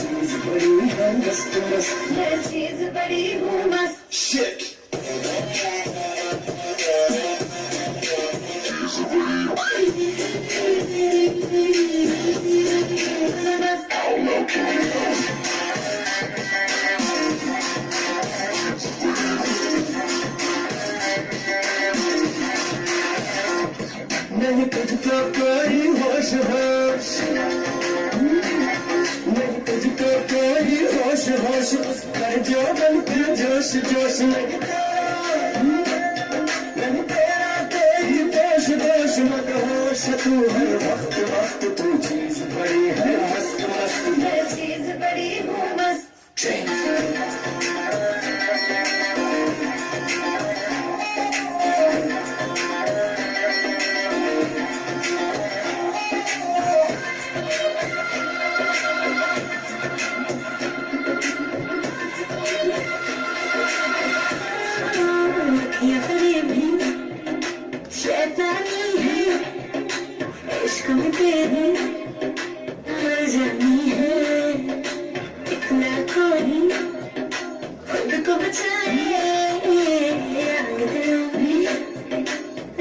चीज बड़ी है मस्त मस्त, मैं चीज बड़ी हूँ मस्त। Shit. How low can we go? नहीं तुझको कोई होश होश, नहीं तुझको कोई होश होश, उस पर जो बनती जोश जोश लगता, नहीं तेरा कोई दोष दोष मत होश, तू हर वक्त वक्त तू चीज बड़ी है मस्त मस्त, मैं चीज बड़ी हूँ मस्त। ये फरेबी शैतानी है, इश्क में तेरे मर जानी है, इतना कोई खुद को बचाए, आग दिलों में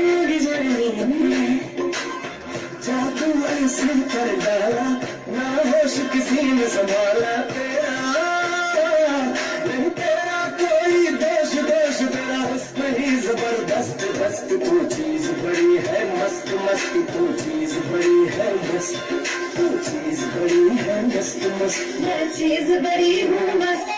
आग जलनी है। जादू ऐसे कर डाला, ना होश किसी ने संभाला तेरा, नहीं तेरा कोई दोष दोष, तेरा हुस्न ही जबरदस्त दस्त, तू चीज बड़ी है मस्त मस्त, तू चीज बड़ी है मस्त, तू चीज बड़ी है मस्त मस्त, मैं चीज बड़ी हूँ मस्त।